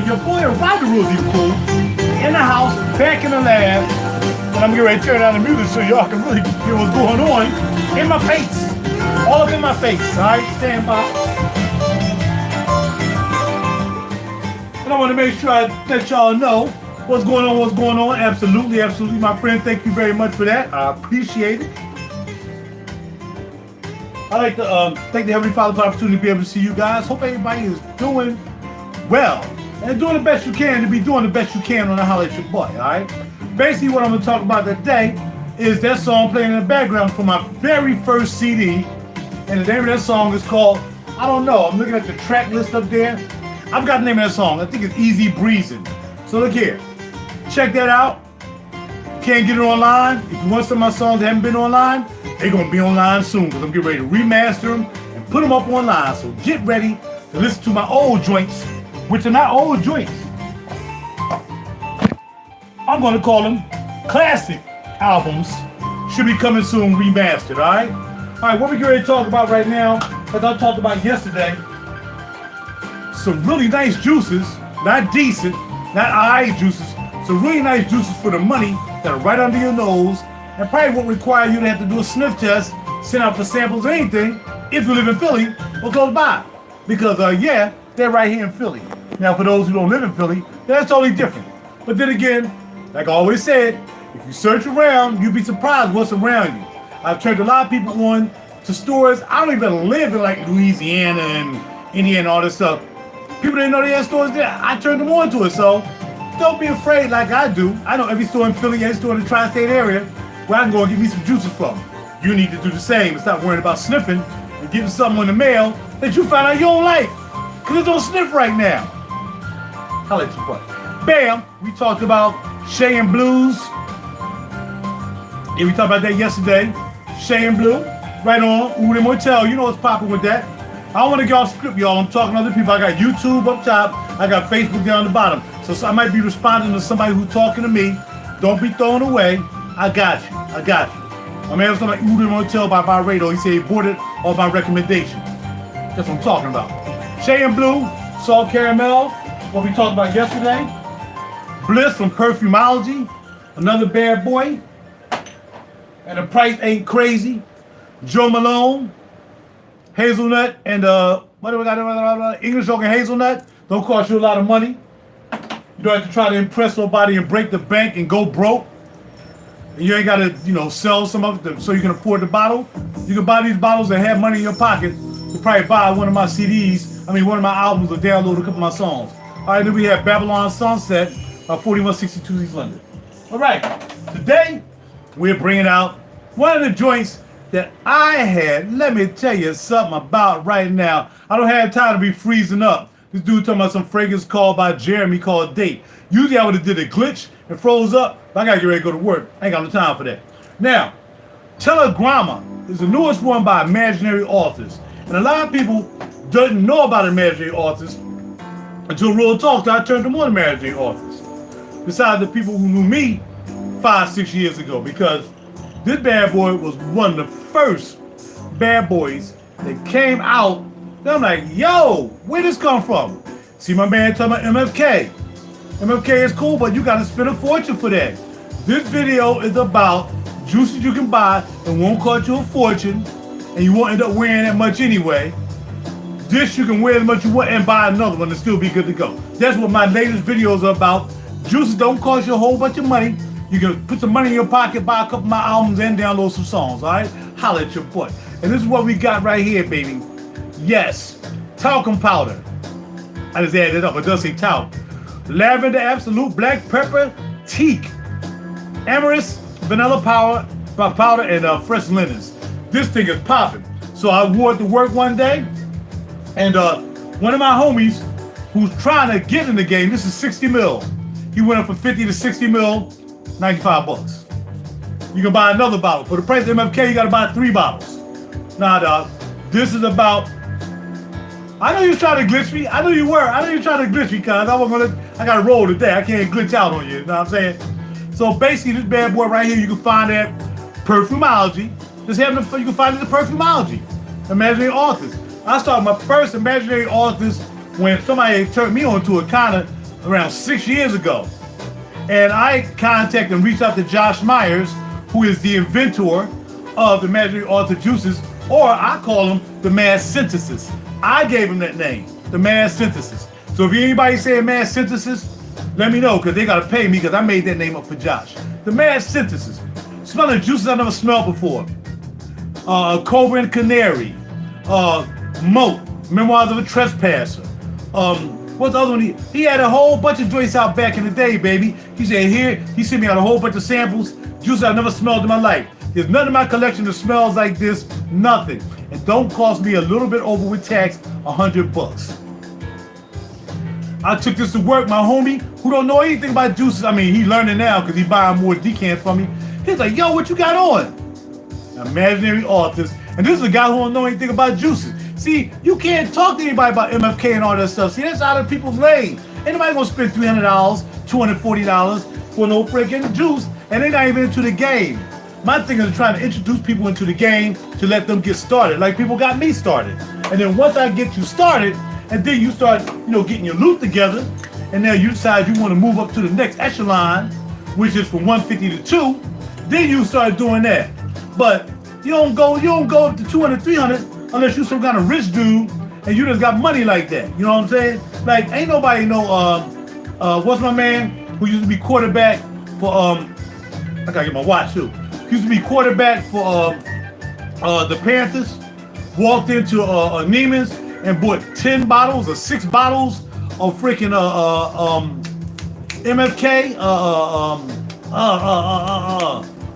your boy RaJuR is cool in the house, back in the lab, and I'm getting ready to turn down the music so y'all can really hear what's going on in my face. All up in my face, alright? Stand by. And I want to make sure I let y'all know what's going on. Absolutely, absolutely, my friend. Thank you very much for that. I appreciate it. I'd like to thank the Heavenly Father for the opportunity to be able to see you guys. Hope everybody is doing well and doing the best you can to be doing the best you can on the Holla at Your Boy, alright? Basically, what I'm going to talk about today is that song playing in the background from my very first CD. And the name of that song is called, I don't know, I'm looking at the track list up there. I've got the name of that song. I think it's Easy Breezing. So look here. Check that out. Can't get it online. If you want some of my songs that haven't been online, they're going to be online soon because I'm getting ready to remaster them and put them up online. So get ready to listen to my old joints, which are not old joints. I'm going to call them classic albums. Should be coming soon, remastered, all right? All right, what we're going to talk about right now, as I talked about yesterday, some really nice juices, not decent, not alright juices, some really nice juices for the money that are right under your nose and probably won't require you to have to do a sniff test, send out for samples or anything if you live in Philly or close by. Because, yeah, they're right here in Philly. Now, for those who don't live in Philly, that's totally different. But then again, like I always said, if you search around, you'll be surprised what's around you. I've turned a lot of people on to stores. I don't even live in like Louisiana and Indiana and all this stuff. People didn't know they had stores there. I turned them on to it. So don't be afraid like I do. I know every store in Philly, every store in the tri-state area where I can go and get me some juices from. You need to do the same and stop worrying about sniffing and getting something in the mail that you find out you don't like. Because it don't sniff right now. I'll let you play. Bam! We talked about Shay and Blues. Yeah, we talked about that yesterday. Shay and Blue. Right on. Ooh, the Motel. You know what's popping with that. I don't want to get off script, y'all. I'm talking to other people. I got YouTube up top. I got Facebook down the bottom. So I might be responding to somebody who's talking to me. Don't be thrown away. I got you. I got you. My man was talking about Ooh, the Motel by Radio. He said he bought it on my recommendation. That's what I'm talking about. Shay and Blue. Salt Caramel. What we talked about yesterday. Bliss from Perfumology. Another bad boy. And the price ain't crazy. Joe Malone, Hazelnut, and what do we got? English Oak and Hazelnut. Don't cost you a lot of money. You don't have to try to impress nobody and break the bank and go broke. And you ain't got to, sell some of it so you can afford the bottle. You can buy these bottles and have money in your pocket to probably buy one of my CDs. One of my albums or download a couple of my songs. All right, then we have Babylon Sunset by 4162 East London. All right, today we're bringing out one of the joints that I had. Let me tell you something about right now. I don't have time to be freezing up. This dude talking about some fragrance called by Jeremy called Date. Usually I would have did a glitch and froze up, but I gotta get ready to go to work. I ain't got no time for that. Now, Telegramma is the newest one by Imaginary Authors. And a lot of people didn't know about Imaginary Authors until Real Talk. I turned them on Imaginary Authors. Besides the people who knew me 5-6 years ago, because this bad boy was one of the first bad boys that came out. And I'm like, yo, where this come from? See my man talking about MFK. MFK is cool, but you gotta spend a fortune for that. This video is about juices you can buy and won't cost you a fortune, and you won't end up wearing that much anyway. This you can wear as much as you want and buy another one and still be good to go. That's what my latest videos are about. Juices don't cost you a whole bunch of money. You can put some money in your pocket, buy a couple of my albums, and download some songs, all right? Holla at your boy. And this is what we got right here, baby. Yes, talcum powder. I just added it up. It does say talc. Lavender Absolute, Black Pepper, Teak, Amorous, Vanilla Powder, and Fresh Linens. This thing is popping. So I wore it to work one day, and one of my homies who's trying to get in the game, this is 60 mil. He went up from 50 to 60 mil. $95. You can buy another bottle. For the price of MFK, you gotta buy 3 bottles. Nah, dog. This is about. I know you was trying to glitch me. I know you were. I know you were trying to glitch me, cuz I gotta roll today. I can't glitch out on you. You know what I'm saying? So basically, this bad boy right here, you can find at Perfumology. Just having you can find it at Perfumology. Imaginary Authors. I started my first Imaginary Authors when somebody turned me on to it, kinda around 6 years ago. And I contacted and reached out to Josh Myers, who is the inventor of the imaginary author Juixes, or I call him the mass synthesis. I gave him that name, the mass synthesis. So if anybody saying mass synthesis, let me know, because they got to pay me, because I made that name up for Josh. The mass synthesis. Smelling juices I never smelled before. Cobra and Canary. Moat. Memoirs of a Trespasser. What's the other one? He had a whole bunch of joints out back in the day, baby. He said here, he sent me out a whole bunch of samples. Juices I've never smelled in my life. There's nothing in my collection that smells like this. Nothing. And don't cost me a little bit over with tax, $100. I took this to work. My homie, who don't know anything about juices, I mean, he learning now because he buying more decants from me. He's like, yo, what you got on? Imaginary authors. And this is a guy who don't know anything about juices. See, you can't talk to anybody about MFK and all that stuff. See, that's out of people's lane. Anybody gonna spend $300, $240 for no freaking juice, and they're not even into the game. My thing is trying to introduce people into the game to let them get started, like people got me started. And then once I get you started, and then you start, getting your loot together, and now you decide you want to move up to the next echelon, which is from 150 to 2, then you start doing that. But you don't go up to 200, 300 unless you're some kind of rich dude and you just got money like that. You know what I'm saying? Like, ain't nobody know, what's my man who used to be quarterback for, I gotta get my watch too. He used to be quarterback for the Panthers, walked into Neiman's and bought 10 bottles or 6 bottles of freaking MFK,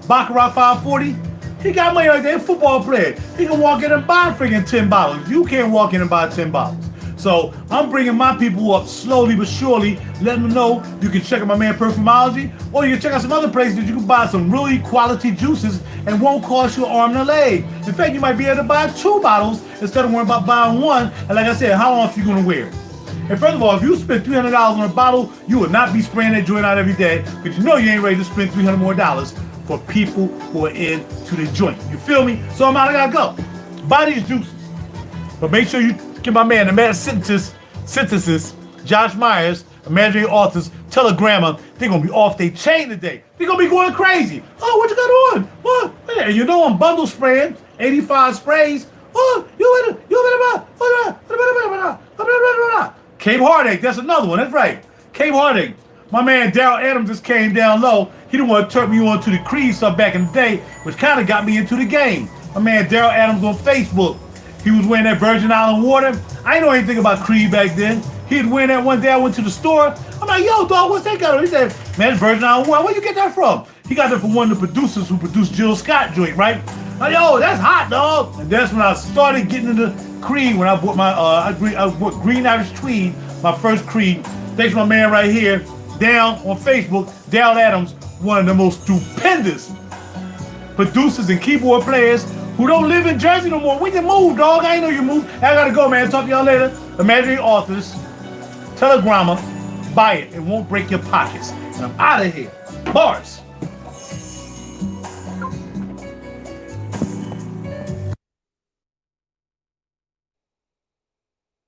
Baccarat 540. He got money like that, football player. He can walk in and buy freaking 10 bottles. You can't walk in and buy 10 bottles. So I'm bringing my people up slowly but surely, letting them know you can check out my man Perfumology, or you can check out some other places that you can buy some really quality juices and won't cost you an arm and a leg. In fact, you might be able to buy 2 bottles instead of worrying about buying 1. And like I said, how long are you gonna wear it? And first of all, if you spend $300 on a bottle, you will not be spraying that joint out every day, because you know you ain't ready to spend $300 more for people who are into the joint. You feel me? So I'm out, I gotta go. Buy these juices. But make sure you get my man, the mass synthesis, Josh Myers, imaginary authors, Telegramma. They're gonna be off their chain today. They're gonna be going crazy. Oh, what you got on? What? Yeah, you know I'm bundle spraying, 85 sprays. Oh, you Cape Heartache, that's another one, that's right. Cape Heartache. My man Daryl Adams just came down low. He didn't want to turn me on to the Creed stuff back in the day, which kind of got me into the game. My man Daryl Adams on Facebook. He was wearing that Virgin Island water. I didn't know anything about Creed back then. He was wearing that one day. I went to the store. I'm like, yo, dog, what's that got on? He said, man, it's Virgin Island water. Where you get that from? He got that from one of the producers who produced Jill Scott joint, right? I'm like, yo, that's hot, dog. And that's when I started getting into Creed, when I bought my, I bought Green Irish Tweed, my first Creed. Thanks to my man right here, down on Facebook, Daryl Adams, one of the most stupendous producers and keyboard players who don't live in Jersey no more. When you move, dog, I ain't know you moved. I gotta go, man. Talk to y'all later. Imaginary authors, Telegramma, buy it. It won't break your pockets. And I'm out of here. Bars.